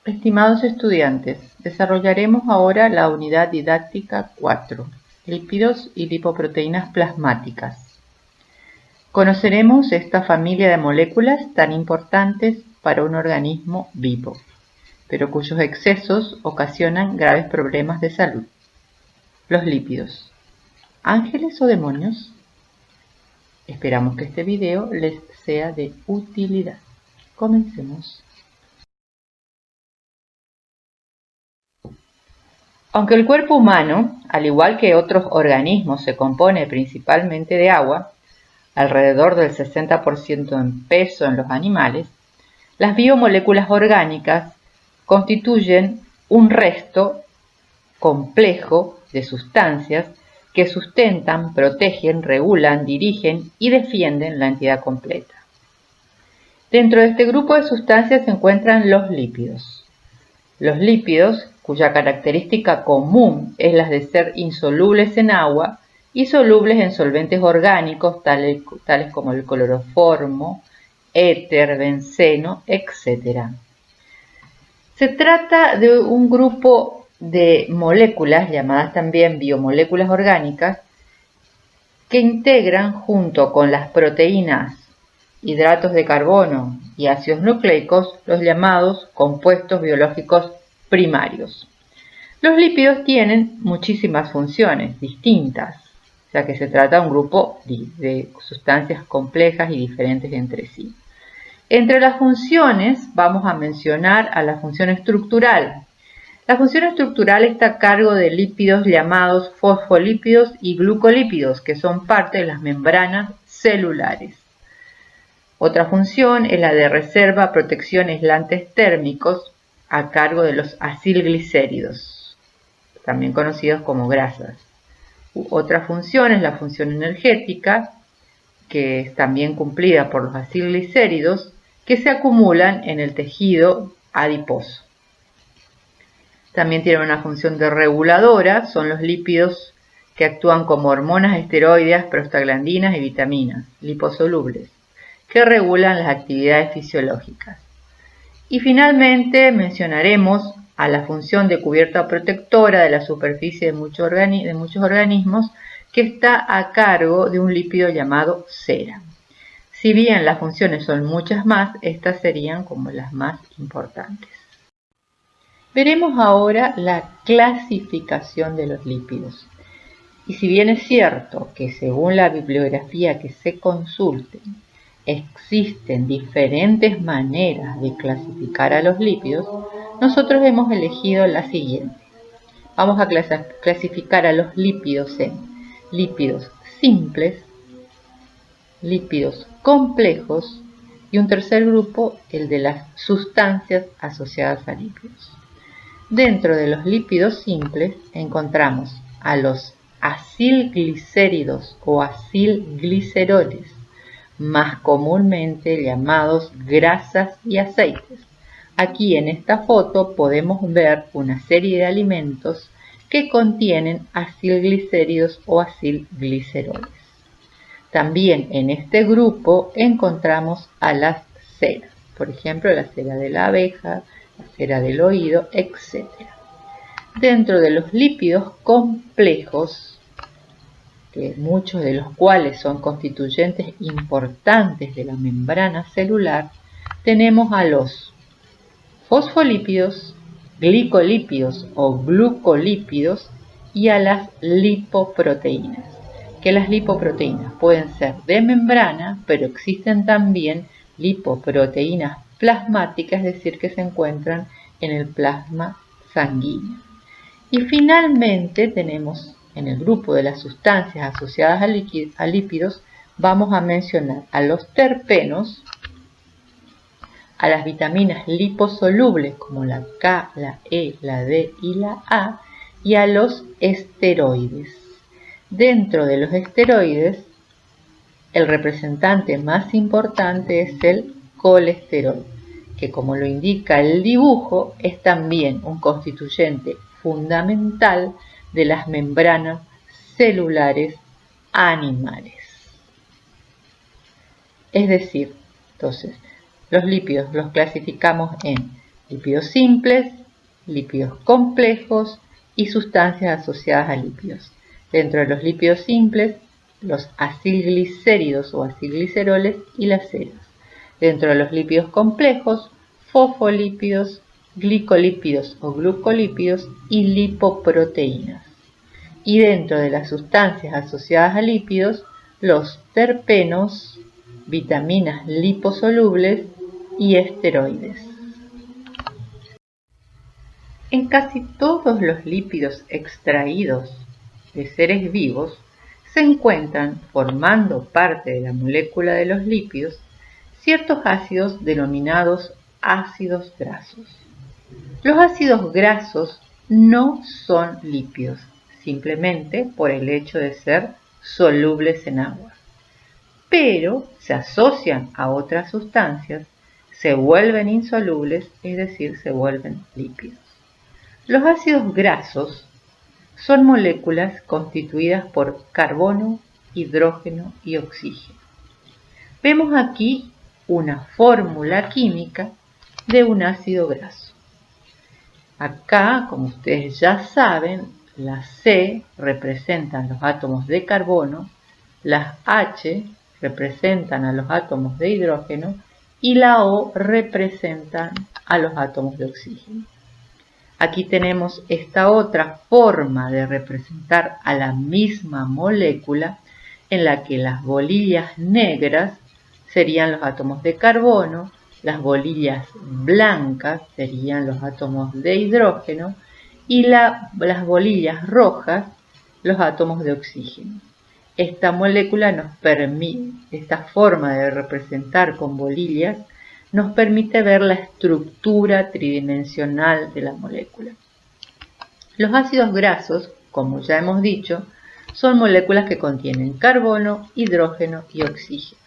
Estimados estudiantes, desarrollaremos ahora la unidad didáctica 4, lípidos y lipoproteínas plasmáticas. Conoceremos esta familia de moléculas tan importantes para un organismo vivo, pero cuyos excesos ocasionan graves problemas de salud. Los lípidos. ¿Ángeles o demonios? Esperamos que este video les sea de utilidad. Comencemos. Aunque el cuerpo humano, al igual que otros organismos, se compone principalmente de agua, alrededor del 60% en peso en los animales, las biomoléculas orgánicas constituyen un resto complejo de sustancias que sustentan, protegen, regulan, dirigen y defienden la entidad completa. Dentro de este grupo de sustancias se encuentran los lípidos. Los lípidos, cuya característica común es la de ser insolubles en agua y solubles en solventes orgánicos tales como el cloroformo, éter, benceno, etc. Se trata de un grupo de moléculas, llamadas también biomoléculas orgánicas, que integran junto con las proteínas, hidratos de carbono y ácidos nucleicos los llamados compuestos biológicos primarios. Los lípidos tienen muchísimas funciones distintas, ya que se trata de un grupo de sustancias complejas y diferentes entre sí. Entre las funciones vamos a mencionar a la función estructural. La función estructural está a cargo de lípidos llamados fosfolípidos y glucolípidos, que son parte de las membranas celulares. Otra función es la de reserva, protección y aislantes térmicos, a cargo de los acilglicéridos, también conocidos como grasas. Otra función es la función energética, que es también cumplida por los acilglicéridos, que se acumulan en el tejido adiposo. También tienen una función de reguladora, son los lípidos que actúan como hormonas esteroideas, prostaglandinas y vitaminas liposolubles, que regulan las actividades fisiológicas. Y finalmente mencionaremos a la función de cubierta protectora de la superficie de muchos organismos, que está a cargo de un lípido llamado cera. Si bien las funciones son muchas más, estas serían como las más importantes. Veremos ahora la clasificación de los lípidos. Y si bien es cierto que según la bibliografía que se consulte, existen diferentes maneras de clasificar a los lípidos, nosotros hemos elegido la siguiente. Vamos a clasificar a los lípidos en lípidos simples, lípidos complejos y un tercer grupo, el de las sustancias asociadas a lípidos. Dentro de los lípidos simples encontramos a los acilglicéridos o acilgliceroles, más comúnmente llamados grasas y aceites. Aquí en esta foto podemos ver una serie de alimentos que contienen acilglicéridos o acilgliceroles. También en este grupo encontramos a las ceras, por ejemplo la cera de la abeja, la cera del oído, etc. Dentro de los lípidos complejos, que muchos de los cuales son constituyentes importantes de la membrana celular, tenemos a los fosfolípidos, glicolípidos o glucolípidos y a las lipoproteínas, que las lipoproteínas pueden ser de membrana, pero existen también lipoproteínas plasmáticas, es decir, que se encuentran en el plasma sanguíneo. Y finalmente tenemos en el grupo de las sustancias asociadas a lípidos, vamos a mencionar a los terpenos, a las vitaminas liposolubles como la K, la E, la D y la A, y a los esteroides. Dentro de los esteroides, el representante más importante es el colesterol, que como lo indica el dibujo, es también un constituyente fundamental de las membranas celulares animales. Es decir, entonces, los lípidos los clasificamos en lípidos simples, lípidos complejos y sustancias asociadas a lípidos. Dentro de los lípidos simples, los acilglicéridos o acilgliceroles y las ceras. Dentro de los lípidos complejos, fosfolípidos, glicolípidos o glucolípidos y lipoproteínas. Y dentro de las sustancias asociadas a lípidos, los terpenos, vitaminas liposolubles y esteroides. En casi todos los lípidos extraídos de seres vivos se encuentran, formando parte de la molécula de los lípidos, ciertos ácidos denominados ácidos grasos. Los ácidos grasos no son lípidos, simplemente por el hecho de ser solubles en agua, pero se asocian a otras sustancias, se vuelven insolubles, es decir, se vuelven lípidos. Los ácidos grasos son moléculas constituidas por carbono, hidrógeno y oxígeno. Vemos aquí una fórmula química de un ácido graso. Acá, como ustedes ya saben, las C representan los átomos de carbono, las H representan a los átomos de hidrógeno y la O representan a los átomos de oxígeno. Aquí tenemos esta otra forma de representar a la misma molécula en la que las bolillas negras serían los átomos de carbono, las bolillas blancas serían los átomos de hidrógeno y las bolillas rojas los átomos de oxígeno. Esta molécula nos permite, esta forma de representar con bolillas nos permite ver la estructura tridimensional de la molécula. Los ácidos grasos, como ya hemos dicho, son moléculas que contienen carbono, hidrógeno y oxígeno.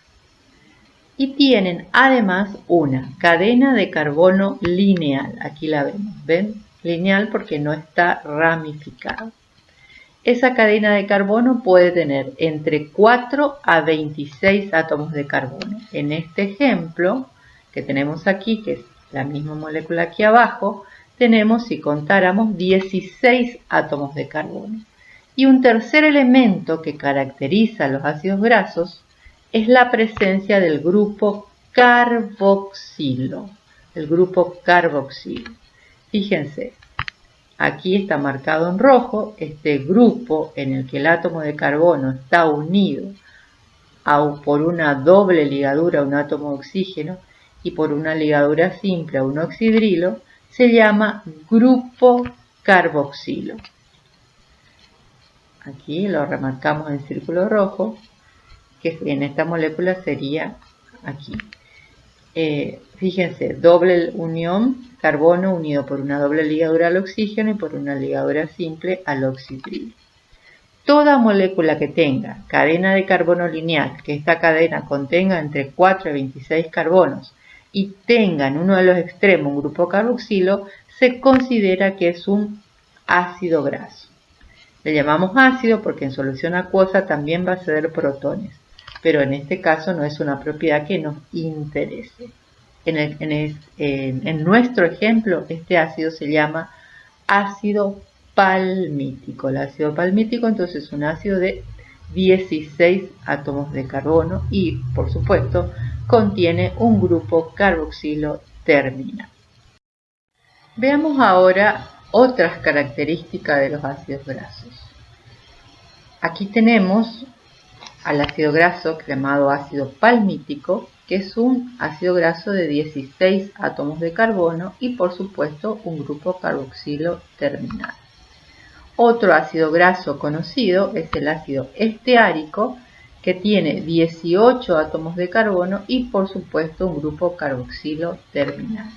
Y tienen además una cadena de carbono lineal. Aquí la vemos, ¿ven? Lineal porque no está ramificada. Esa cadena de carbono puede tener entre 4 a 26 átomos de carbono. En este ejemplo que tenemos aquí, que es la misma molécula aquí abajo, tenemos, si contáramos, 16 átomos de carbono. Y un tercer elemento que caracteriza a los ácidos grasos es la presencia del grupo carboxilo. El grupo carboxilo. Fíjense, aquí está marcado en rojo este grupo en el que el átomo de carbono está unido por una doble ligadura a un átomo de oxígeno y por una ligadura simple a un oxidrilo, se llama grupo carboxilo. Aquí lo remarcamos en círculo rojo, que en esta molécula sería aquí. Fíjense, doble unión, carbono unido por una doble ligadura al oxígeno y por una ligadura simple al oxidrilo. Toda molécula que tenga cadena de carbono lineal, que esta cadena contenga entre 4 y 26 carbonos, y tenga en uno de los extremos un grupo carboxilo, se considera que es un ácido graso. Le llamamos ácido porque en solución acuosa también va a ceder protones, pero en este caso no es una propiedad que nos interese. En nuestro ejemplo, este ácido se llama ácido palmítico. El ácido palmítico entonces es un ácido de 16 átomos de carbono y, por supuesto, contiene un grupo carboxilo terminal. Veamos ahora otras características de los ácidos grasos. Aquí tenemos al ácido graso llamado ácido palmítico, que es un ácido graso de 16 átomos de carbono y, por supuesto, un grupo carboxilo terminal. Otro ácido graso conocido es el ácido esteárico, que tiene 18 átomos de carbono y, por supuesto, un grupo carboxilo terminal.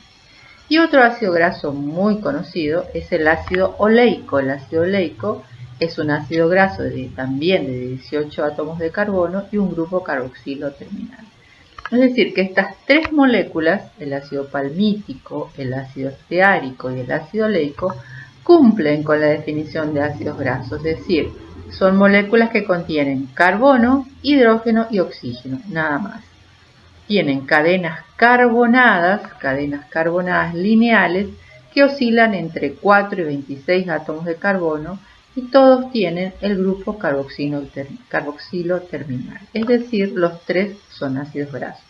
Y otro ácido graso muy conocido es el ácido oleico. El ácido oleico es un ácido graso también de 18 átomos de carbono y un grupo carboxilo terminal. Es decir, que estas tres moléculas, el ácido palmítico, el ácido esteárico y el ácido oleico, cumplen con la definición de ácidos grasos, es decir, son moléculas que contienen carbono, hidrógeno y oxígeno, nada más. tienen cadenas carbonadas lineales que oscilan entre 4 y 26 átomos de carbono y todos tienen el grupo carboxilo terminal, es decir, los tres son ácidos grasos.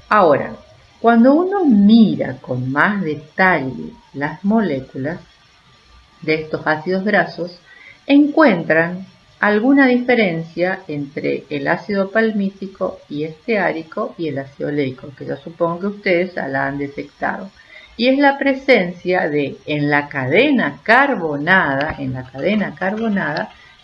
Ahora, cuando uno mira con más detalle las moléculas de estos ácidos grasos, encuentran alguna diferencia entre el ácido palmítico y esteárico y el ácido oleico, que yo supongo que ustedes ya la han detectado. Y es la presencia de, en la cadena carbonada,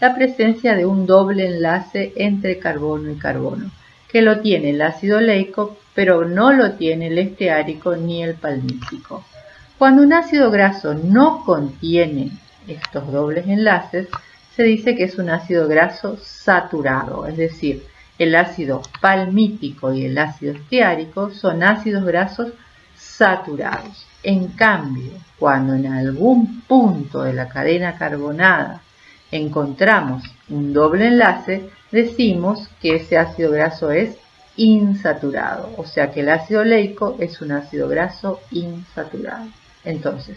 la presencia de un doble enlace entre carbono y carbono, que lo tiene el ácido oleico, pero no lo tiene el esteárico ni el palmítico. Cuando un ácido graso no contiene estos dobles enlaces, se dice que es un ácido graso saturado, es decir, el ácido palmítico y el ácido esteárico son ácidos grasos saturados. En cambio, cuando en algún punto de la cadena carbonada encontramos un doble enlace, decimos que ese ácido graso es insaturado, o sea que el ácido oleico es un ácido graso insaturado. Entonces,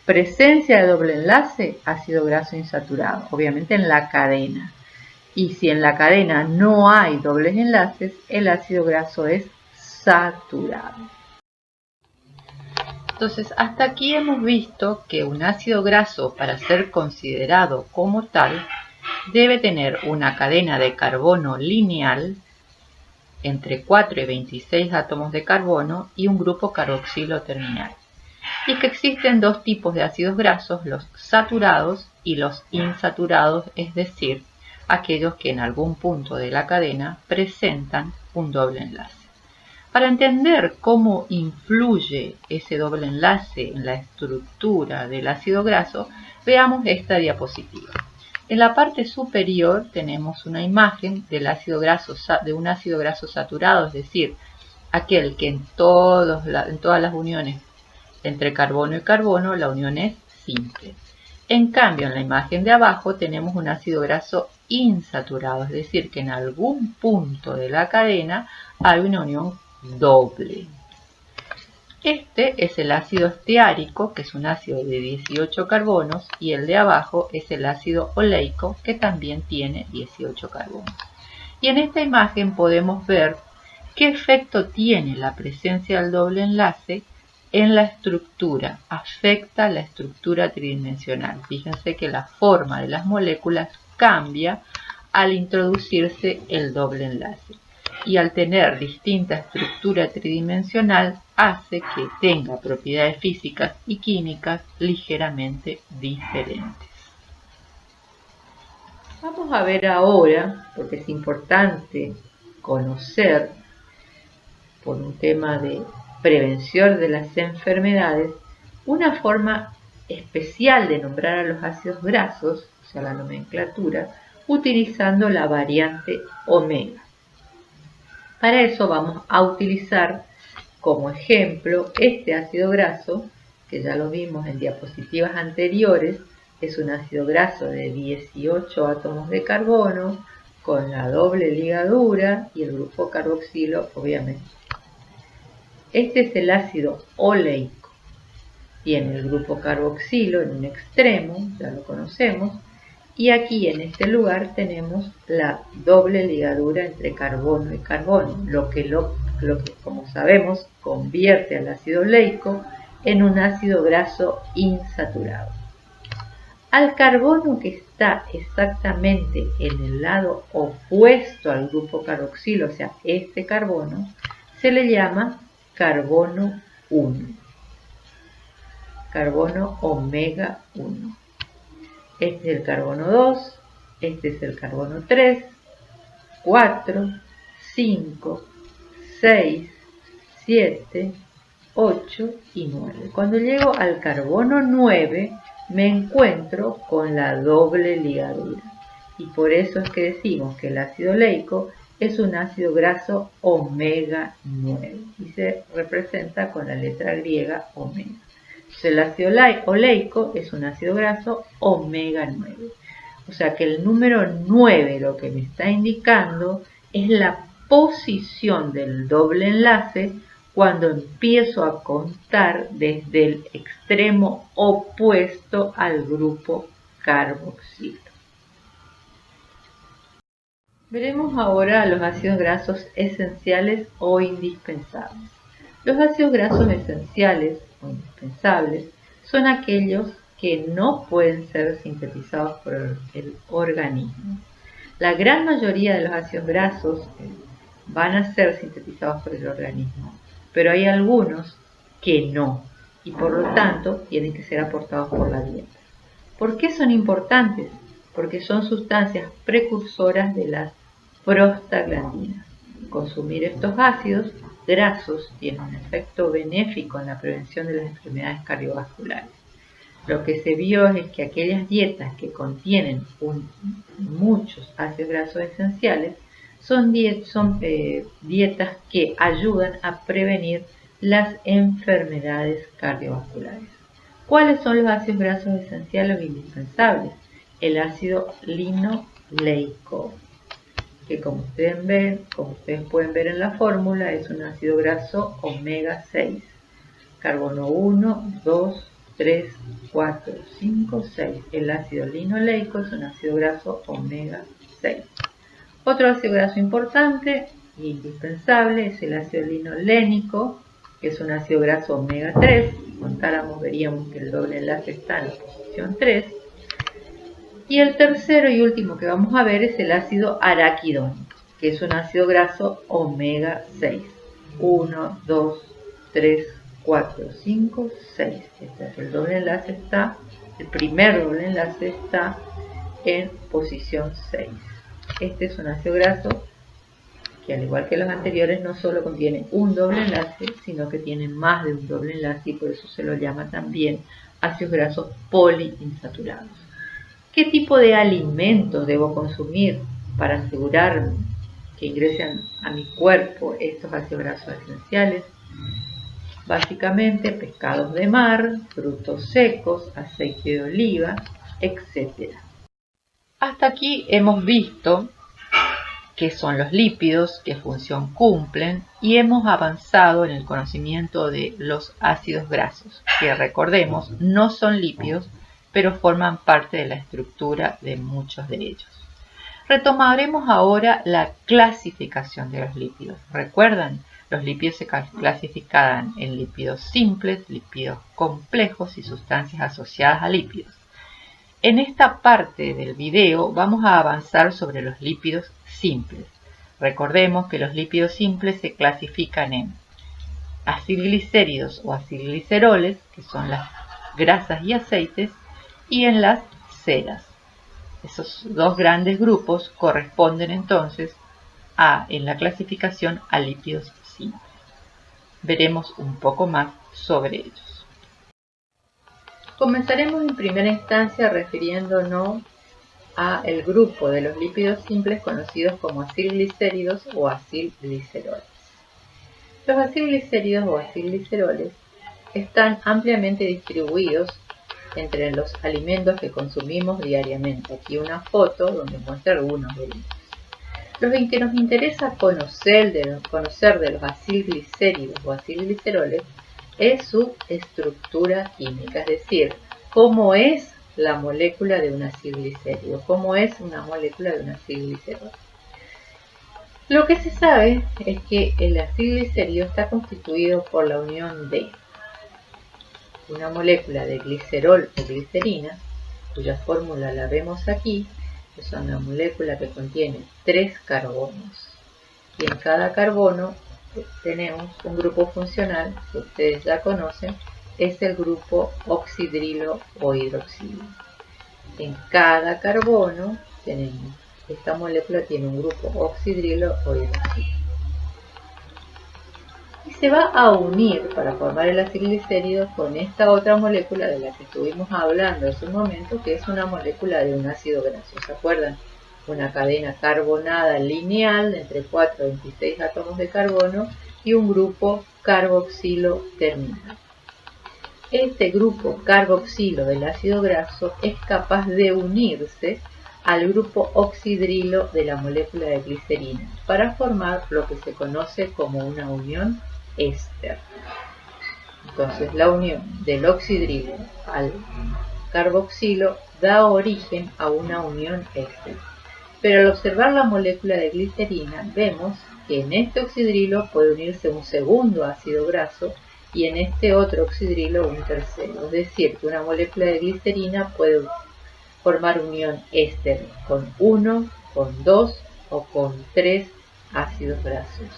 presencia de doble enlace, ácido graso insaturado, obviamente en la cadena. Y si en la cadena no hay dobles enlaces, el ácido graso es saturado. Entonces, hasta aquí hemos visto que un ácido graso, para ser considerado como tal, debe tener una cadena de carbono lineal entre 4 y 26 átomos de carbono y un grupo carboxilo terminal. Y que existen dos tipos de ácidos grasos, los saturados y los insaturados, es decir, aquellos que en algún punto de la cadena presentan un doble enlace. Para entender cómo influye ese doble enlace en la estructura del ácido graso, veamos esta diapositiva. En la parte superior tenemos una imagen del ácido graso, de un ácido graso saturado, es decir, aquel que en todas las uniones entre carbono y carbono la unión es simple. En cambio, en la imagen de abajo tenemos un ácido graso insaturado, es decir, que en algún punto de la cadena hay una unión doble. Este es el ácido esteárico, que es un ácido de 18 carbonos, y el de abajo es el ácido oleico, que también tiene 18 carbonos. Y en esta imagen podemos ver qué efecto tiene la presencia del doble enlace en la estructura, afecta la estructura tridimensional. Fíjense que la forma de las moléculas cambia al introducirse el doble enlace. Y al tener distinta estructura tridimensional hace que tenga propiedades físicas y químicas ligeramente diferentes. Vamos a ver ahora, porque es importante conocer por un tema de prevención de las enfermedades, una forma especial de nombrar a los ácidos grasos, o sea, la nomenclatura, utilizando la variante omega. Para eso vamos a utilizar como ejemplo este ácido graso, que ya lo vimos en diapositivas anteriores, es un ácido graso de 18 átomos de carbono, con la doble ligadura y el grupo carboxilo, obviamente. Este es el ácido oleico. Tiene el grupo carboxilo en un extremo, ya lo conocemos, y aquí en este lugar tenemos la doble ligadura entre carbono y carbono, lo que como sabemos convierte al ácido oleico en un ácido graso insaturado. Al carbono que está exactamente en el lado opuesto al grupo carboxilo, o sea, este carbono, se le llama carbono 1, carbono omega 1. Este es el carbono 2, este es el carbono 3, 4, 5, 6, 7, 8 y 9. Cuando llego al carbono 9 me encuentro con la doble ligadura y por eso es que decimos que el ácido oleico es un ácido graso omega 9 y se representa con la letra griega omega. El ácido oleico es un ácido graso omega 9. O sea que el número 9 lo que me está indicando es la posición del doble enlace cuando empiezo a contar desde el extremo opuesto al grupo carboxilo. Veremos ahora los ácidos grasos esenciales o indispensables. Los ácidos grasos esenciales o indispensables son aquellos que no pueden ser sintetizados por el organismo. La gran mayoría de los ácidos grasos van a ser sintetizados por el organismo, pero hay algunos que no, y por lo tanto tienen que ser aportados por la dieta. ¿Por qué son importantes? Porque son sustancias precursoras de las prostaglandinas. Consumir estos ácidos grasos tiene un efecto benéfico en la prevención de las enfermedades cardiovasculares. Lo que se vio es que aquellas dietas que contienen muchos ácidos grasos esenciales son dietas que ayudan a prevenir las enfermedades cardiovasculares. ¿Cuáles son los ácidos grasos esenciales o indispensables? El ácido linoleico, que como ustedes pueden ver en la fórmula, es un ácido graso omega 6. Carbono 1, 2, 3, 4, 5, 6. El ácido linoleico es un ácido graso omega 6. Otro ácido graso importante e indispensable es el ácido linolénico, que es un ácido graso omega 3. Si contáramos, veríamos que el doble enlace está en la posición 3. Y el tercero y último que vamos a ver es el ácido araquidónico, que es un ácido graso omega 6. 1, 2, 3, 4, 5, 6. El primer doble enlace está en posición 6. Este es un ácido graso que, al igual que los anteriores, no solo contiene un doble enlace, sino que tiene más de un doble enlace, y por eso se lo llama también ácidos grasos poliinsaturados. ¿Qué tipo de alimentos debo consumir para asegurarme que ingresen a mi cuerpo estos ácidos grasos esenciales? Básicamente pescados de mar, frutos secos, aceite de oliva, etc. Hasta aquí hemos visto qué son los lípidos, qué función cumplen, y hemos avanzado en el conocimiento de los ácidos grasos, que, recordemos, no son lípidos, pero forman parte de la estructura de muchos de ellos. Retomaremos ahora la clasificación de los lípidos. ¿Recuerdan? Los lípidos se clasifican en lípidos simples, lípidos complejos y sustancias asociadas a lípidos. En esta parte del video vamos a avanzar sobre los lípidos simples. Recordemos que los lípidos simples se clasifican en acilglicéridos o acilgliceroles, que son las grasas y aceites, y en las ceras. Esos dos grandes grupos corresponden entonces en la clasificación a lípidos simples. Veremos un poco más sobre ellos. Comenzaremos en primera instancia refiriéndonos al grupo de los lípidos simples conocidos como acilglicéridos o acilgliceroles. Los acilglicéridos o acilgliceroles están ampliamente distribuidos entre los alimentos que consumimos diariamente. Aquí una foto donde muestra algunos de ellos. Lo que nos interesa conocer de los acilglicéridos o acilgliceroles es su estructura química, es decir, cómo es la molécula de un acilglicérido, cómo es una molécula de un acilglicerol. Lo que se sabe es que el acilglicérido está constituido por la unión de una molécula de glicerol o glicerina, cuya fórmula la vemos aquí, que es una molécula que contiene 3 carbonos. Y en cada carbono tenemos un grupo funcional que ustedes ya conocen, es el grupo oxidrilo o hidroxilo. En cada carbono esta molécula tiene un grupo oxidrilo o hidroxilo. Y se va a unir para formar el acilglicérido con esta otra molécula de la que estuvimos hablando hace un momento, que es una molécula de un ácido graso. ¿Se acuerdan? Una cadena carbonada lineal de entre 4 y 26 átomos de carbono y un grupo carboxilo terminal. Este grupo carboxilo del ácido graso es capaz de unirse al grupo oxidrilo de la molécula de glicerina para formar lo que se conoce como una unión éster. Entonces, la unión del oxidrilo al carboxilo da origen a una unión éster. Pero al observar la molécula de glicerina, vemos que en este oxidrilo puede unirse un segundo ácido graso y en este otro oxidrilo un tercero. Es decir, que una molécula de glicerina puede formar unión éster con 1, con 2 o con 3 ácidos grasos.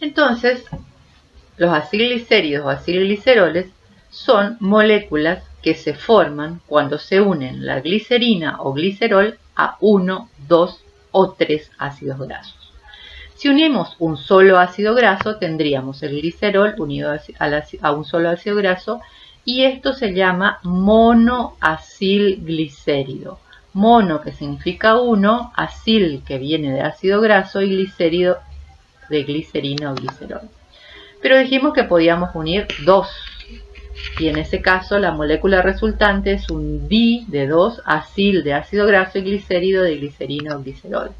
Entonces, los acilglicéridos o acilgliceroles son moléculas que se forman cuando se unen la glicerina o glicerol a 1, 2 o 3 ácidos grasos. Si unimos un solo ácido graso, tendríamos el glicerol unido a un solo ácido graso y esto se llama monoacilglicérido. Mono, que significa uno, acil, que viene de ácido graso, y glicérido de glicerina o glicerol. Pero dijimos que podíamos unir dos, y en ese caso la molécula resultante es un di de 2 acil de ácido graso y glicérido de glicerina o glicerol.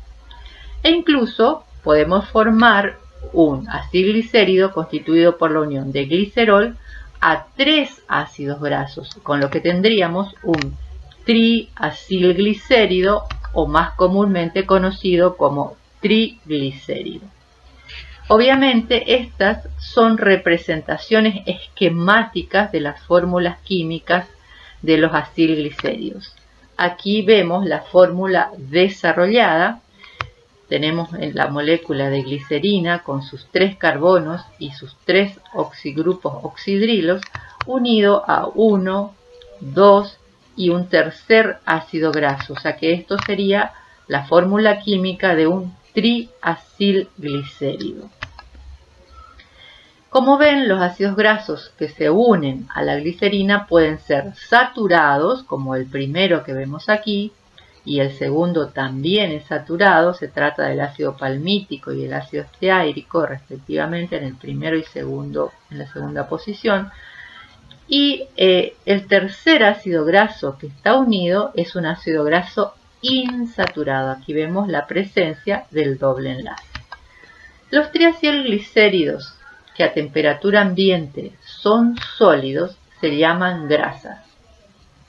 E incluso podemos formar un acilglicérido constituido por la unión de glicerol a 3 ácidos grasos, con lo que tendríamos un triacilglicérido o más comúnmente conocido como triglicérido. Obviamente estas son representaciones esquemáticas de las fórmulas químicas de los acilglicéridos. Aquí vemos la fórmula desarrollada. Tenemos la molécula de glicerina con sus 3 carbonos y sus 3 oxigrupos oxidrilos unido a 1, 2 y un tercer ácido graso. O sea que esto sería la fórmula química de un triacilglicérido. Como ven, los ácidos grasos que se unen a la glicerina pueden ser saturados, como el primero que vemos aquí, y el segundo también es saturado. Se trata del ácido palmítico y el ácido esteárico, respectivamente, en el primero y segundo, en la segunda posición. Y el tercer ácido graso que está unido es un ácido graso insaturado. Aquí vemos la presencia del doble enlace. Los triacilglicéridos que a temperatura ambiente son sólidos se llaman grasas.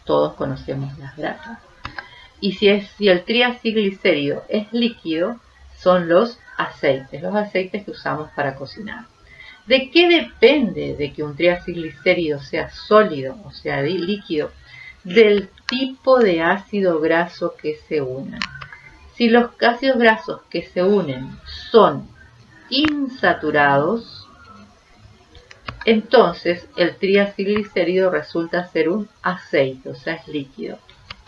Todos conocemos las grasas. Y si el triacilglicérido es líquido, son los aceites que usamos para cocinar. ¿De qué depende de que un triacilglicérido sea sólido o sea líquido? Del tipo de ácido graso que se unan. Si los ácidos grasos que se unen son insaturados, entonces el triacilglicérido resulta ser un aceite, o sea, es líquido.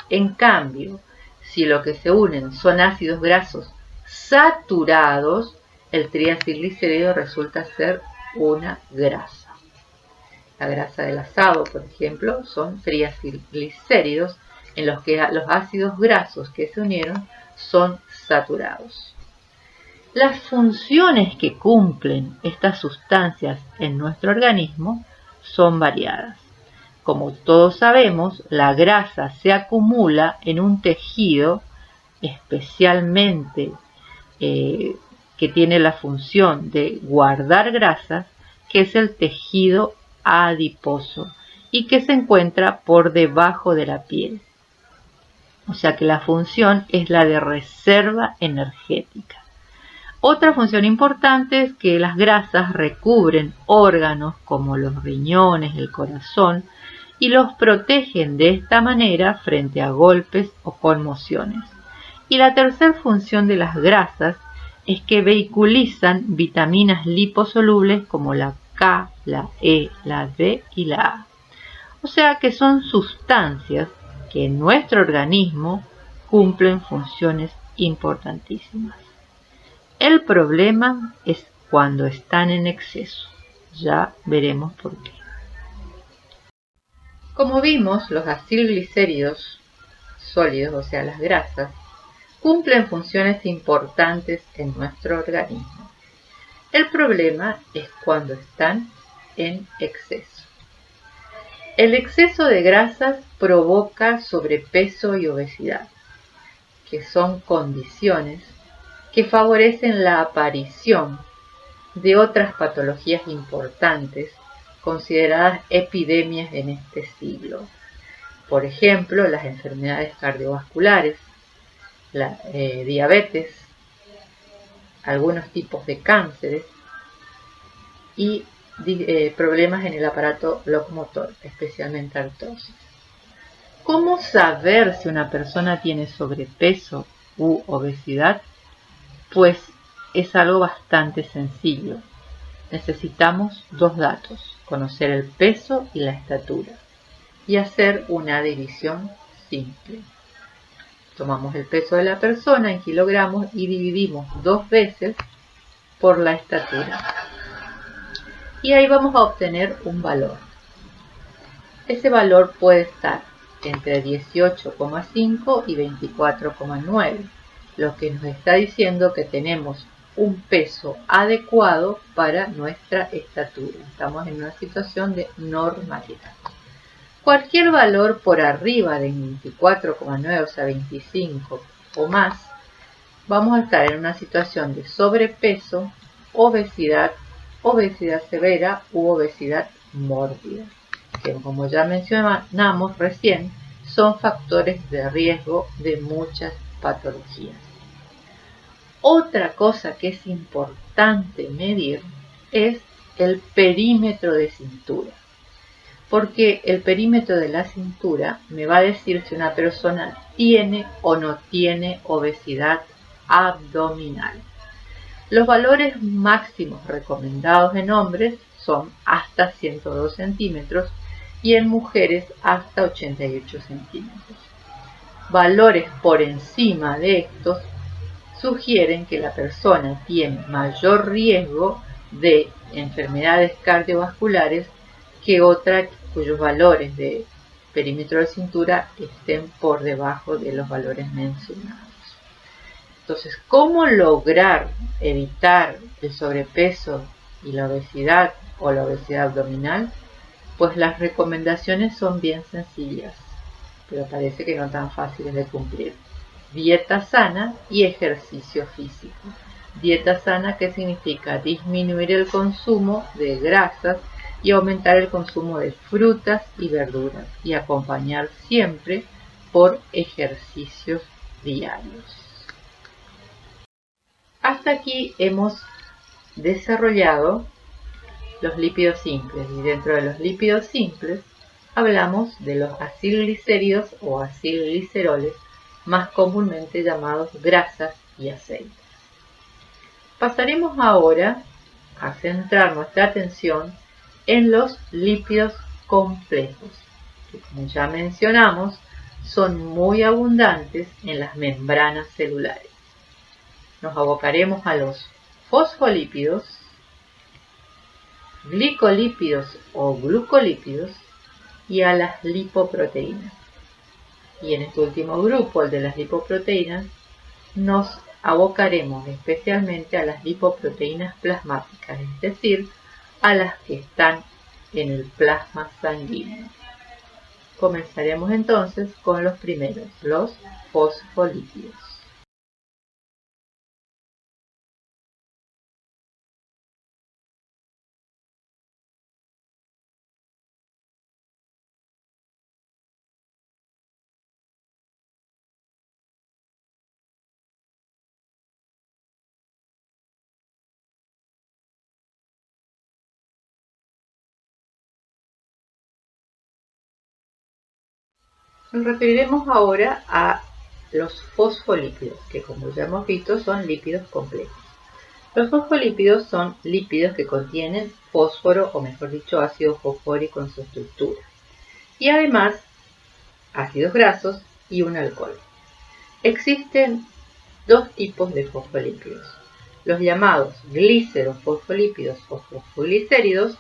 En cambio, si lo que se unen son ácidos grasos saturados, el triacilglicérido resulta ser una grasa. La grasa del asado, por ejemplo, son triacilglicéridos en los que los ácidos grasos que se unieron son saturados. Las funciones que cumplen estas sustancias en nuestro organismo son variadas. Como todos sabemos, la grasa se acumula en un tejido especialmente que tiene la función de guardar grasas, que es el tejido adiposo y que se encuentra por debajo de la piel. O sea que la función es la de reserva energética. Otra función importante es que las grasas recubren órganos como los riñones, el corazón, y los protegen de esta manera frente a golpes o conmociones. Y la tercera función de las grasas es que vehiculizan vitaminas liposolubles como la K, la E, la D y la A. O sea que son sustancias que en nuestro organismo cumplen funciones importantísimas. El problema es cuando están en exceso. Ya veremos por qué. Como vimos, los acilglicéridos sólidos, o sea, las grasas, cumplen funciones importantes en nuestro organismo. El problema es cuando están en exceso. El exceso de grasas provoca sobrepeso y obesidad, que son condiciones que favorecen la aparición de otras patologías importantes consideradas epidemias en este siglo. Por ejemplo, las enfermedades cardiovasculares, la diabetes, algunos tipos de cánceres y problemas en el aparato locomotor, especialmente artrosis. ¿Cómo saber si una persona tiene sobrepeso u obesidad? Pues es algo bastante sencillo. Necesitamos dos datos: conocer el peso y la estatura, y hacer una división simple. Tomamos el peso de la persona en kilogramos y dividimos 2 veces por la estatura. Y ahí vamos a obtener un valor. Ese valor puede estar entre 18,5 y 24,9, lo que nos está diciendo que tenemos un peso adecuado para nuestra estatura. Estamos en una situación de normalidad. Cualquier valor por arriba de 24,9, o sea 25 o más, vamos a estar en una situación de sobrepeso, obesidad, obesidad severa u obesidad mórbida, que como ya mencionamos recién, son factores de riesgo de muchas patologías. Otra cosa que es importante medir es el perímetro de cintura, porque el perímetro de la cintura me va a decir si una persona tiene o no tiene obesidad abdominal. Los valores máximos recomendados en hombres son hasta 102 centímetros y en mujeres hasta 88 centímetros. Valores por encima de estos sugieren que la persona tiene mayor riesgo de enfermedades cardiovasculares que otra cuyos valores de perímetro de cintura estén por debajo de los valores mencionados. Entonces, ¿cómo lograr evitar el sobrepeso y la obesidad o la obesidad abdominal? Pues las recomendaciones son bien sencillas, pero parece que no tan fáciles de cumplir. Dieta sana y ejercicio físico. Dieta sana, ¿qué significa? Disminuir el consumo de grasas y aumentar el consumo de frutas y verduras, y acompañar siempre por ejercicios diarios. Hasta aquí hemos desarrollado los lípidos simples, y dentro de los lípidos simples hablamos de los acilglicéridos o acilgliceroles, más comúnmente llamados grasas y aceites. Pasaremos ahora a centrar nuestra atención en los lípidos complejos, que como ya mencionamos, son muy abundantes en las membranas celulares. Nos abocaremos a los fosfolípidos, glicolípidos o glucolípidos y a las lipoproteínas. Y en este último grupo, el de las lipoproteínas, nos abocaremos especialmente a las lipoproteínas plasmáticas, es decir, a las que están en el plasma sanguíneo. Comenzaremos entonces con los primeros, los fosfolípidos. Nos referiremos ahora a los fosfolípidos, que como ya hemos visto son lípidos complejos. Los fosfolípidos son lípidos que contienen fósforo, o mejor dicho, ácido fosfórico en su estructura, y además ácidos grasos y un alcohol. Existen dos tipos de fosfolípidos, los llamados glicerofosfolípidos o fosfoglicéridos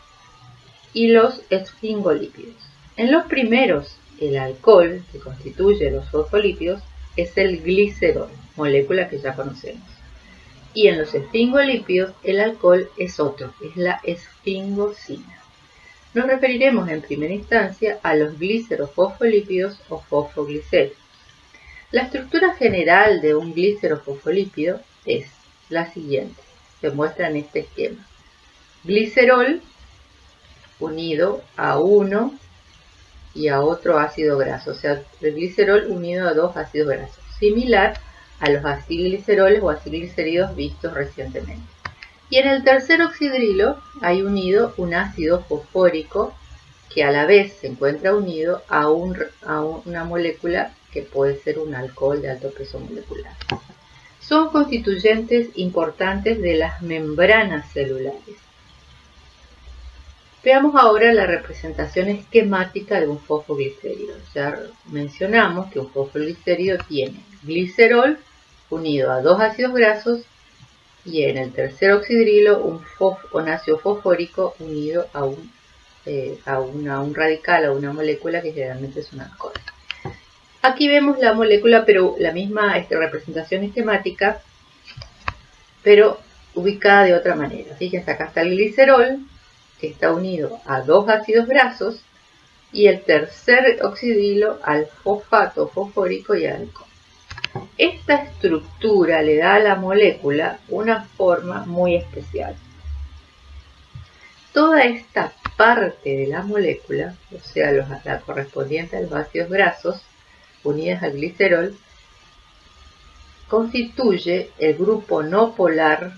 y los esfingolípidos. En los primeros, el alcohol que constituye los fosfolípidos es el glicerol, molécula que ya conocemos. Y en los esfingolípidos el alcohol es otro, es la esfingosina. Nos referiremos en primera instancia a los glicerofosfolípidos o fosfoglicéridos. La estructura general de un glicerofosfolípido es la siguiente, se muestra en este esquema. Glicerol unido a uno y a otro ácido graso, o sea, el glicerol unido a dos ácidos grasos, similar a los acilgliceroles o acilglicéridos vistos recientemente. Y en el tercer oxidrilo hay unido un ácido fosfórico que a la vez se encuentra unido a una molécula que puede ser un alcohol de alto peso molecular. Son constituyentes importantes de las membranas celulares. Veamos ahora la representación esquemática de un fosfoglicérido. Ya mencionamos que un fosfoglicérido tiene glicerol unido a dos ácidos grasos y en el tercer oxidrilo un ácido fosfórico unido a un radical, a una molécula que generalmente es un alcohol. Aquí vemos la molécula, pero la misma representación esquemática, pero ubicada de otra manera. Fíjense, acá está el glicerol, que está unido a dos ácidos grasos, y el tercer oxidrilo al fosfato fosfórico y al alcohol. Esta estructura le da a la molécula una forma muy especial. Toda esta parte de la molécula, o sea, la correspondiente a los ácidos grasos unidas al glicerol, constituye el grupo no polar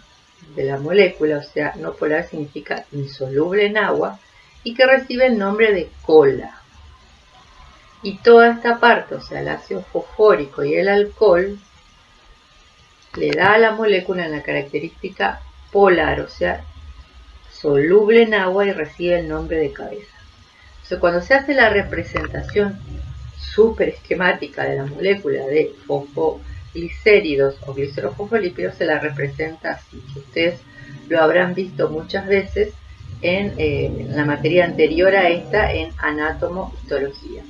de la molécula, o sea, no polar significa insoluble en agua, y que recibe el nombre de cola. Y toda esta parte, o sea, el ácido fosfórico y el alcohol, le da a la molécula la característica polar, o sea, soluble en agua, y recibe el nombre de cabeza. O sea, cuando se hace la representación súper esquemática de la molécula de fosfoglicéridos o glicerofosfolípidos, se la representa así, que ustedes lo habrán visto muchas veces en la materia anterior a esta, en anatomofisiología.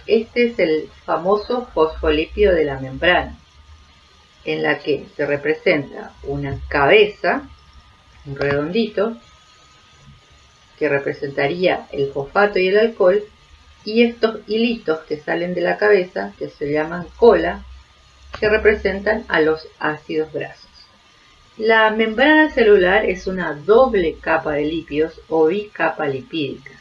Este es el famoso fosfolípido de la membrana, en la que se representa una cabeza, un redondito, que representaría el fosfato y el alcohol, y estos hilitos que salen de la cabeza, que se llaman cola, que representan a los ácidos grasos. La membrana celular es una doble capa de lípidos o bicapa lipídica,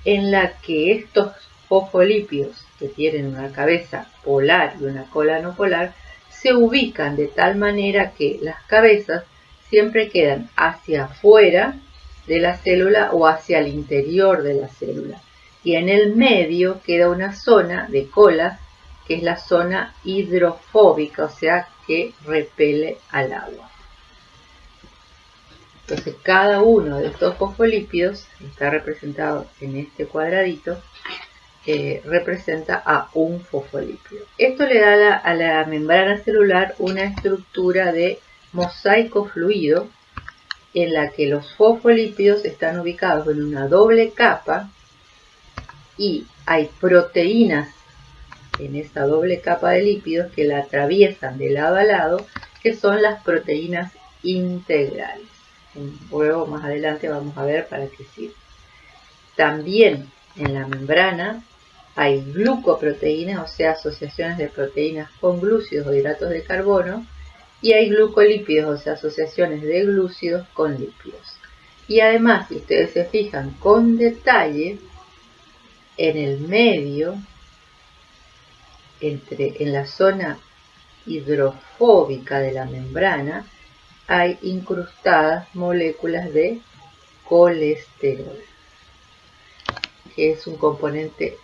en la que estos fosfolípidos, que tienen una cabeza polar y una cola no polar, se ubican de tal manera que las cabezas siempre quedan hacia afuera de la célula o hacia el interior de la célula. Y en el medio queda una zona de cola, que es la zona hidrofóbica, o sea, que repele al agua. Entonces, cada uno de estos fosfolípidos, está representado en este cuadradito, representa a un fosfolípido. Esto le da a la membrana celular una estructura de mosaico fluido, en la que los fosfolípidos están ubicados en una doble capa y hay proteínas en esa doble capa de lípidos que la atraviesan de lado a lado, que son las proteínas integrales. Luego más adelante vamos a ver para qué sirve. También en la membrana hay glucoproteínas, o sea, asociaciones de proteínas con glúcidos o hidratos de carbono, y hay glucolípidos, o sea, asociaciones de glúcidos con lípidos. Y además, si ustedes se fijan con detalle, en el medio, en la zona hidrofóbica de la membrana, hay incrustadas moléculas de colesterol, que es un componente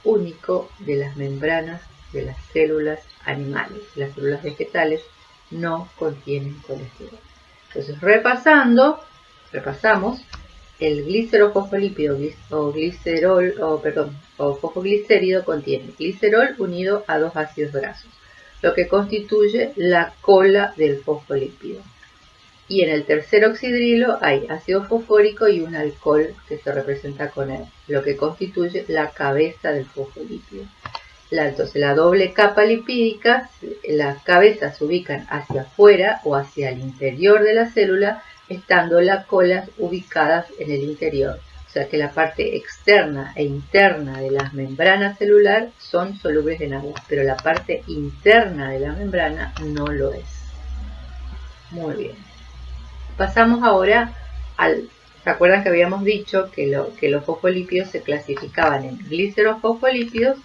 único de las membranas de las células animales. Las células vegetales no contienen colesterol. Entonces, repasamos, el glicerofosfolípido o fosfoglicérido contiene glicerol unido a dos ácidos grasos, lo que constituye la cola del fosfolípido. Y en el tercer oxidrilo hay ácido fosfórico y un alcohol que se representa con él, lo que constituye la cabeza del fosfolípido. Entonces, la doble capa lipídica, las cabezas se ubican hacia afuera o hacia el interior de la célula, estando las colas ubicadas en el interior. sea que la parte externa e interna de la membrana celular son solubles en agua, pero la parte interna de la membrana no lo es. Muy bien. Pasamos ahora al... ¿Se acuerdan que habíamos dicho que los fosfolípidos se clasificaban en glicerofosfolípidos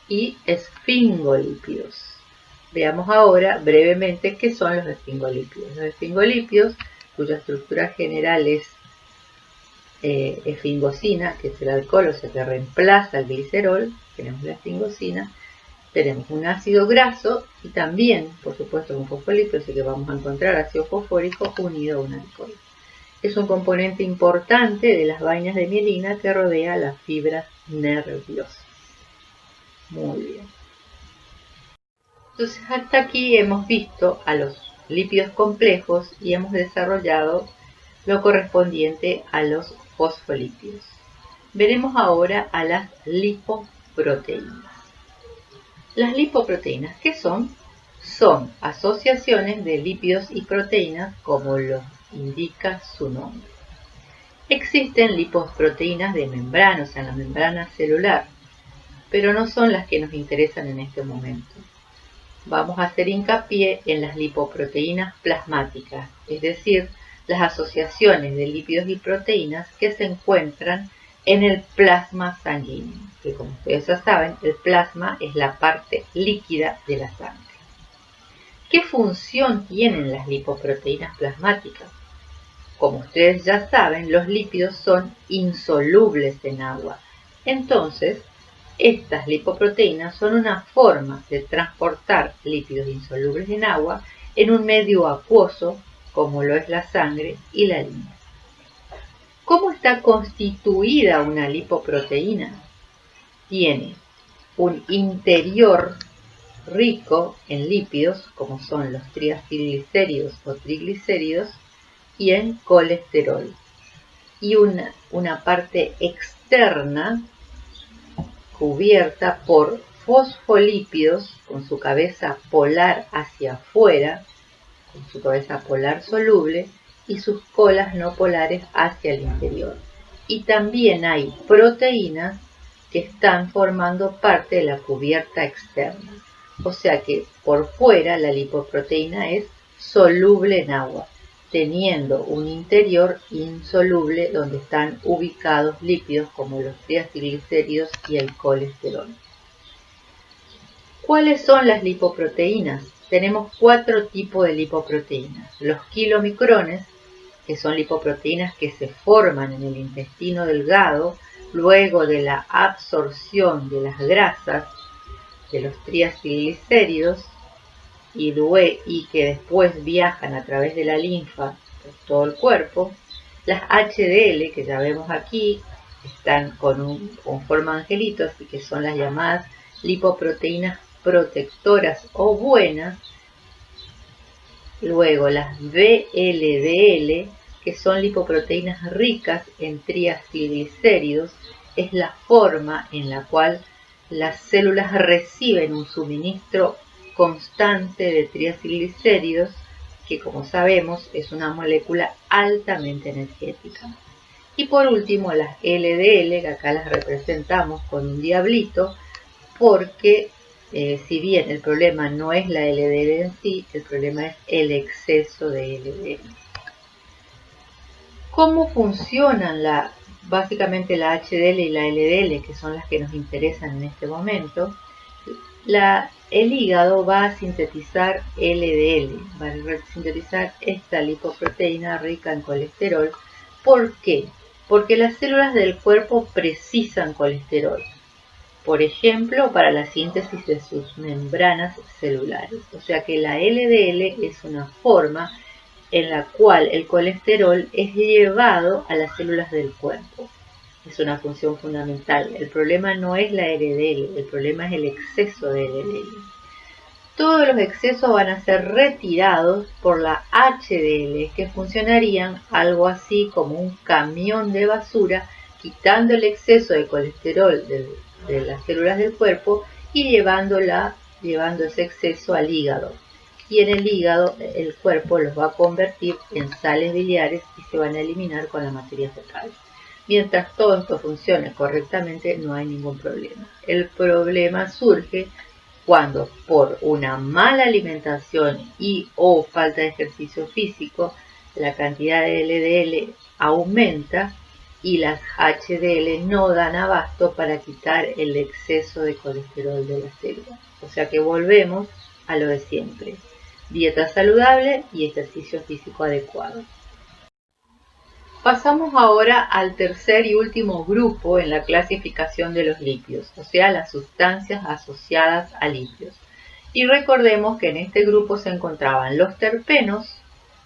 y esfingolípidos? Veamos ahora brevemente qué son los esfingolípidos. Los esfingolípidos, cuya estructura general es esfingosina, que es el alcohol, o sea que reemplaza el glicerol, tenemos la esfingosina, tenemos un ácido graso y también, por supuesto, un fosfolípido, así que vamos a encontrar ácido fosfórico unido a un alcohol. Es un componente importante de las vainas de mielina que rodea las fibras nerviosas. Muy bien. Entonces, hasta aquí hemos visto a los lípidos complejos y hemos desarrollado lo correspondiente a los fosfolípidos. Veremos ahora a las lipoproteínas. Las lipoproteínas, ¿qué son? Son asociaciones de lípidos y proteínas, como lo indica su nombre. Existen lipoproteínas de membrana, o sea, en la membrana celular, pero no son las que nos interesan en este momento. Vamos a hacer hincapié en las lipoproteínas plasmáticas, es decir, las asociaciones de lípidos y proteínas que se encuentran en el plasma sanguíneo, que como ustedes ya saben, el plasma es la parte líquida de la sangre. ¿Qué función tienen las lipoproteínas plasmáticas? Como ustedes ya saben, los lípidos son insolubles en agua. Entonces, estas lipoproteínas son una forma de transportar lípidos insolubles en agua en un medio acuoso, como lo es la sangre y la línea. ¿Cómo está constituida una lipoproteína? Tiene un interior rico en lípidos, como son los triacilglicéridos o triglicéridos, y en colesterol, y una parte externa cubierta por fosfolípidos con su cabeza polar hacia afuera, con su cabeza polar soluble, y sus colas no polares hacia el interior. Y también hay proteínas que están formando parte de la cubierta externa. O sea que por fuera la lipoproteína es soluble en agua, teniendo un interior insoluble donde están ubicados lípidos como los triacilglicéridos y el colesterol. ¿Cuáles son las lipoproteínas? Tenemos 4 tipos de lipoproteínas. Los kilomicrones, que son lipoproteínas que se forman en el intestino delgado luego de la absorción de las grasas de los triacilglicéridos y que después viajan a través de la linfa por todo el cuerpo. Las HDL, que ya vemos aquí, están con forma de angelito, así que son las llamadas lipoproteínas protectoras o buenas. Luego las VLDL, que son lipoproteínas ricas en triacilglicéridos, es la forma en la cual las células reciben un suministro constante de triacilglicéridos, que como sabemos es una molécula altamente energética. Y por último las LDL, que acá las representamos con un diablito, porque si bien el problema no es la LDL en sí, el problema es el exceso de LDL. ¿Cómo funcionan básicamente la HDL y la LDL, que son las que nos interesan en este momento? El hígado va a sintetizar LDL, va a sintetizar esta lipoproteína rica en colesterol. ¿Por qué? Porque las células del cuerpo precisan colesterol, por ejemplo, para la síntesis de sus membranas celulares. O sea que la LDL es una forma en la cual el colesterol es llevado a las células del cuerpo. Es una función fundamental. El problema no es la LDL, el problema es el exceso de LDL. Todos los excesos van a ser retirados por la HDL, que funcionarían algo así como un camión de basura, quitando el exceso de colesterol de las células del cuerpo y llevando ese exceso al hígado. Y en el hígado el cuerpo los va a convertir en sales biliares y se van a eliminar con la materia fecal. Mientras todo esto funcione correctamente, no hay ningún problema. El problema surge cuando por una mala alimentación y o falta de ejercicio físico, la cantidad de LDL aumenta y las HDL no dan abasto para quitar el exceso de colesterol de la célula. O sea que volvemos a lo de siempre: dieta saludable y ejercicio físico adecuado. Pasamos ahora al tercer y último grupo en la clasificación de los lípidos, o sea, las sustancias asociadas a lípidos. Y recordemos que en este grupo se encontraban los terpenos,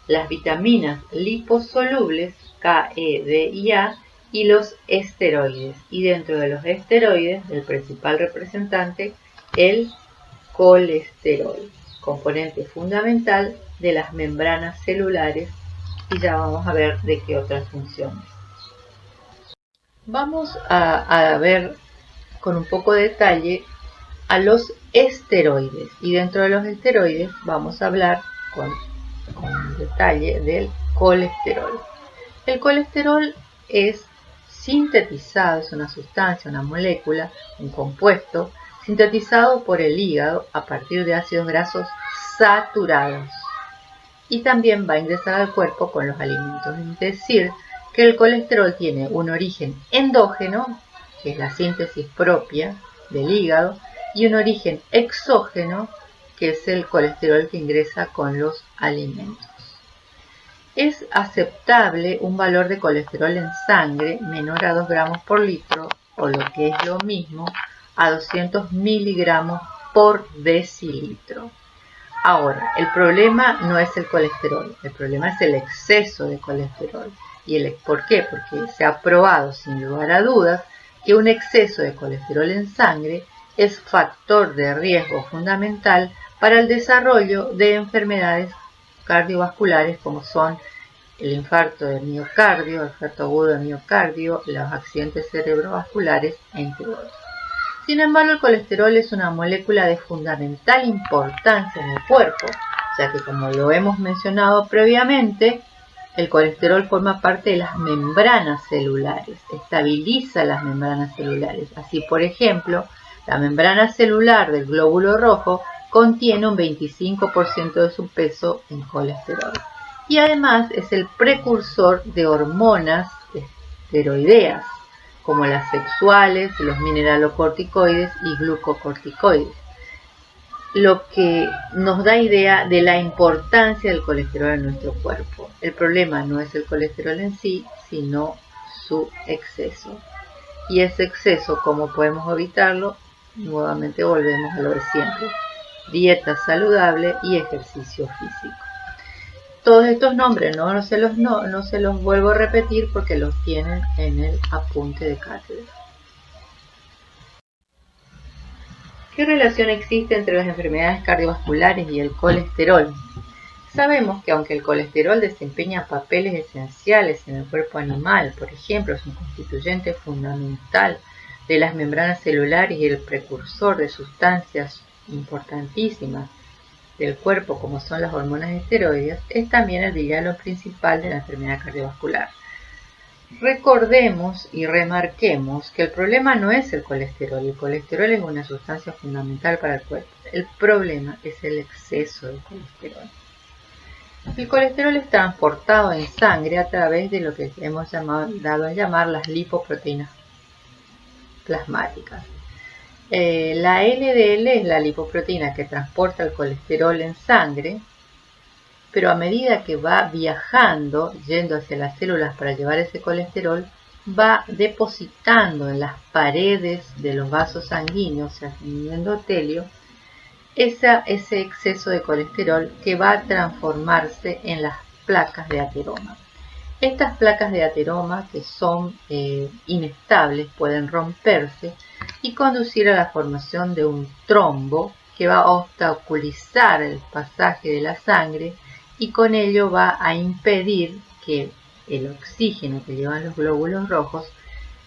las vitaminas liposolubles K, E, D y A, y los esteroides. Y dentro de los esteroides, el principal representante, el colesterol, componente fundamental de las membranas celulares, y ya vamos a ver de qué otras funciones. Vamos a ver con un poco de detalle a los esteroides, y dentro de los esteroides vamos a hablar con detalle del colesterol. El colesterol es sintetizado, es una sustancia, una molécula, un compuesto sintetizado por el hígado a partir de ácidos grasos saturados, y también va a ingresar al cuerpo con los alimentos. Es decir, que el colesterol tiene un origen endógeno, que es la síntesis propia del hígado, y un origen exógeno, que es el colesterol que ingresa con los alimentos. Es aceptable un valor de colesterol en sangre menor a 2 gramos por litro, o lo que es lo mismo, a 200 miligramos por decilitro. Ahora, el problema no es el colesterol, el problema es el exceso de colesterol. ¿Por qué? Porque se ha probado sin lugar a dudas que un exceso de colesterol en sangre es factor de riesgo fundamental para el desarrollo de enfermedades cardiovasculares como son el infarto del miocardio, el infarto agudo del miocardio, los accidentes cerebrovasculares, entre otros. Sin embargo, el colesterol es una molécula de fundamental importancia en el cuerpo, ya que, como lo hemos mencionado previamente, el colesterol forma parte de las membranas celulares, estabiliza las membranas celulares. Así, por ejemplo, la membrana celular del glóbulo rojo contiene un 25% de su peso en colesterol. Y además es el precursor de hormonas esteroideas, como las sexuales, los mineralocorticoides y glucocorticoides, lo que nos da idea de la importancia del colesterol en nuestro cuerpo. El problema no es el colesterol en sí, sino su exceso. Y ese exceso, ¿cómo podemos evitarlo? Nuevamente volvemos a lo de siempre: dieta saludable y ejercicio físico. Todos estos nombres no se los vuelvo a repetir porque los tienen en el apunte de cátedra. ¿Qué relación existe entre las enfermedades cardiovasculares y el colesterol? Sabemos que aunque el colesterol desempeña papeles esenciales en el cuerpo animal, por ejemplo, es un constituyente fundamental de las membranas celulares y el precursor de sustancias importantísimas del cuerpo como son las hormonas esteroides, es también el villano principal de la enfermedad cardiovascular. Recordemos y remarquemos que el problema no es el colesterol es una sustancia fundamental para el cuerpo. El problema es el exceso de colesterol. El colesterol es transportado en sangre a través de lo que hemos dado a llamar las lipoproteínas plasmáticas. La LDL es la lipoproteína que transporta el colesterol en sangre, pero a medida que va viajando, yendo hacia las células para llevar ese colesterol, va depositando en las paredes de los vasos sanguíneos, o sea, en el endotelio, ese exceso de colesterol que va a transformarse en las placas de ateroma. Estas placas de ateroma, que son inestables, pueden romperse y conducir a la formación de un trombo que va a obstaculizar el pasaje de la sangre y con ello va a impedir que el oxígeno que llevan los glóbulos rojos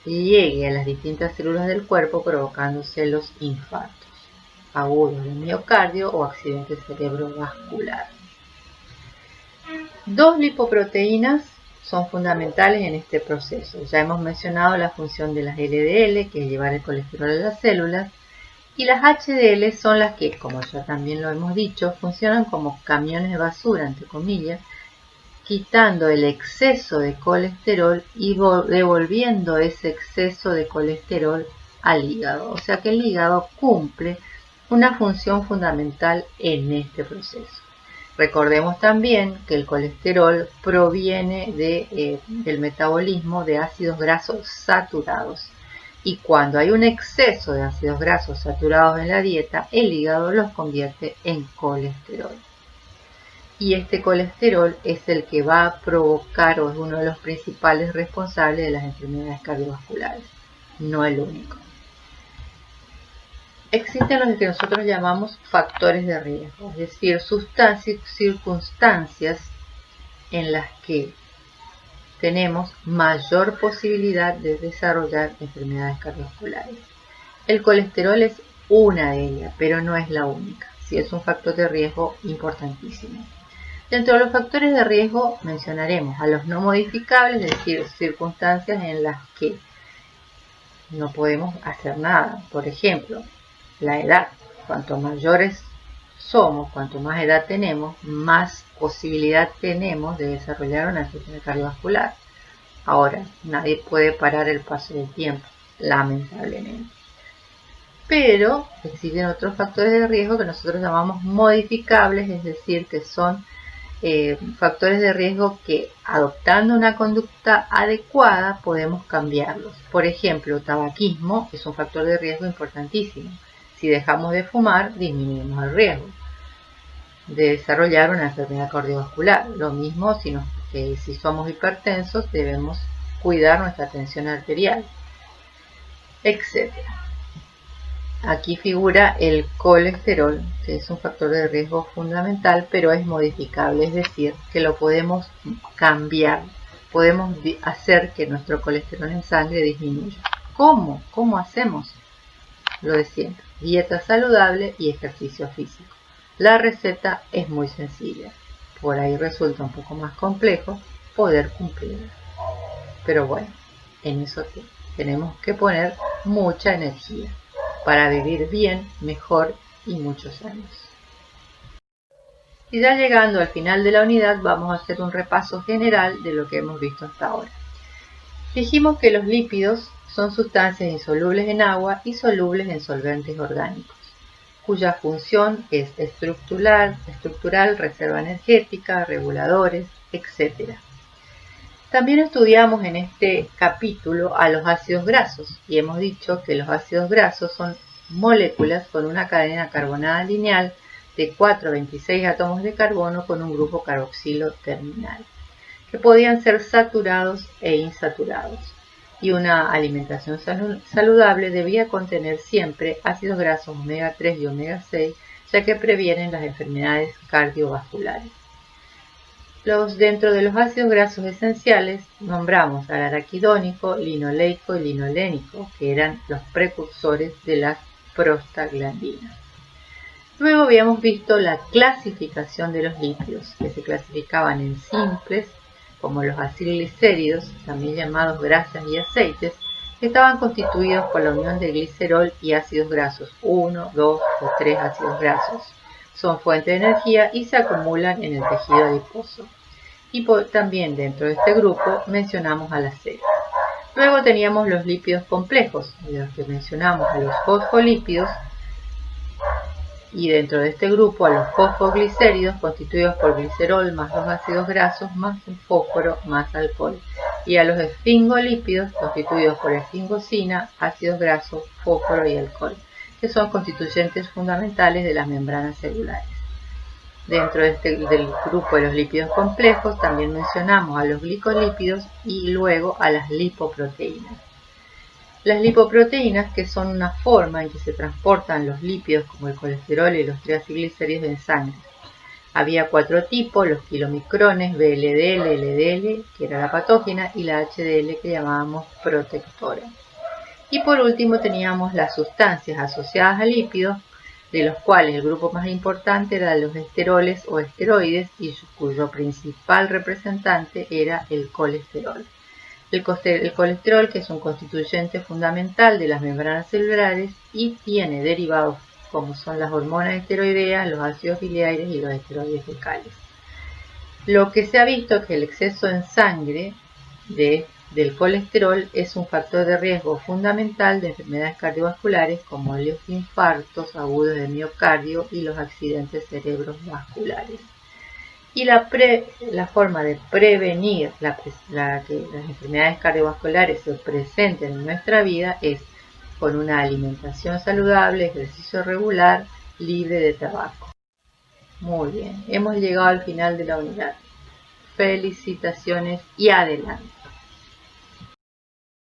llegue a las distintas células del cuerpo, provocándose los infartos agudos del miocardio o accidentes cerebrovasculares. Dos lipoproteínas son fundamentales en este proceso. Ya hemos mencionado la función de las LDL, que es llevar el colesterol a las células, y las HDL son las que, como ya también lo hemos dicho, funcionan como camiones de basura, entre comillas, quitando el exceso de colesterol y devolviendo ese exceso de colesterol al hígado. O sea que el hígado cumple una función fundamental en este proceso. Recordemos también que el colesterol proviene del metabolismo de ácidos grasos saturados. Y cuando hay un exceso de ácidos grasos saturados en la dieta, el hígado los convierte en colesterol. Y este colesterol es el que va a provocar o es uno de los principales responsables de las enfermedades cardiovasculares, no el único. Existen los que nosotros llamamos factores de riesgo, es decir, circunstancias en las que tenemos mayor posibilidad de desarrollar enfermedades cardiovasculares. El colesterol es una de ellas, pero no es la única. Sí es un factor de riesgo importantísimo. Dentro de los factores de riesgo mencionaremos a los no modificables, es decir, circunstancias en las que no podemos hacer nada. Por ejemplo, la edad. Cuanto mayores somos, cuanto más edad tenemos, más posibilidad tenemos de desarrollar una enfermedad cardiovascular. Ahora, nadie puede parar el paso del tiempo, lamentablemente. Pero existen otros factores de riesgo que nosotros llamamos modificables, es decir, que son factores de riesgo que adoptando una conducta adecuada podemos cambiarlos. Por ejemplo, tabaquismo es un factor de riesgo importantísimo. Si dejamos de fumar, disminuimos el riesgo de desarrollar una enfermedad cardiovascular. Lo mismo si somos hipertensos, debemos cuidar nuestra tensión arterial, etc. Aquí figura el colesterol, que es un factor de riesgo fundamental, pero es modificable, es decir, que lo podemos cambiar, podemos hacer que nuestro colesterol en sangre disminuya. ¿Cómo? ¿Cómo hacemos? Lo de siempre, dieta saludable y ejercicio físico. La receta es muy sencilla, por ahí resulta un poco más complejo poder cumplirla. Pero bueno, en eso tenemos que poner mucha energía para vivir bien, mejor y muchos años. Y ya llegando al final de la unidad vamos a hacer un repaso general de lo que hemos visto hasta ahora. Dijimos que los lípidos son sustancias insolubles en agua y solubles en solventes orgánicos, cuya función es estructural, reserva energética, reguladores, etc. También estudiamos en este capítulo a los ácidos grasos y hemos dicho que los ácidos grasos son moléculas con una cadena carbonada lineal de 4 a 26 átomos de carbono con un grupo carboxilo terminal, que podían ser saturados e insaturados. Y una alimentación saludable debía contener siempre ácidos grasos omega 3 y omega 6, ya que previenen las enfermedades cardiovasculares. Dentro de los ácidos grasos esenciales nombramos al araquidónico, linoleico y linolénico, que eran los precursores de las prostaglandinas. Luego habíamos visto la clasificación de los lípidos, que se clasificaban en simples, como los acilglicéridos, también llamados grasas y aceites, que estaban constituidos por la unión de glicerol y ácidos grasos, 1, 2 o 3 ácidos grasos. Son fuente de energía y se acumulan en el tejido adiposo. Y también dentro de este grupo mencionamos a la sal. Luego teníamos los lípidos complejos, de los que mencionamos a los fosfolípidos, y dentro de este grupo a los fosfoglicéridos, constituidos por glicerol más 2 ácidos grasos más un fósforo más alcohol, y a los esfingolípidos, constituidos por esfingosina, ácidos grasos, fósforo y alcohol, que son constituyentes fundamentales de las membranas celulares. Dentro del grupo de los lípidos complejos también mencionamos a los glicolípidos y luego a las lipoproteínas. Las lipoproteínas, que son una forma en que se transportan los lípidos como el colesterol y los triacilglicéridos en sangre. Había 4 tipos, los kilomicrones, VLDL, LDL, que era la patógena, y la HDL, que llamábamos protectora. Y por último teníamos las sustancias asociadas a lípidos, de los cuales el grupo más importante era de los esteroles o esteroides y cuyo principal representante era el colesterol. El colesterol, que es un constituyente fundamental de las membranas celulares y tiene derivados como son las hormonas esteroideas, los ácidos biliares y los esteroides fecales. Lo que se ha visto es que el exceso en sangre del colesterol es un factor de riesgo fundamental de enfermedades cardiovasculares como los infartos agudos de miocardio y los accidentes cerebrovasculares. Y la forma de prevenir que las enfermedades cardiovasculares se presenten en nuestra vida es con una alimentación saludable, ejercicio regular, libre de tabaco. Muy bien, hemos llegado al final de la unidad. Felicitaciones y adelante.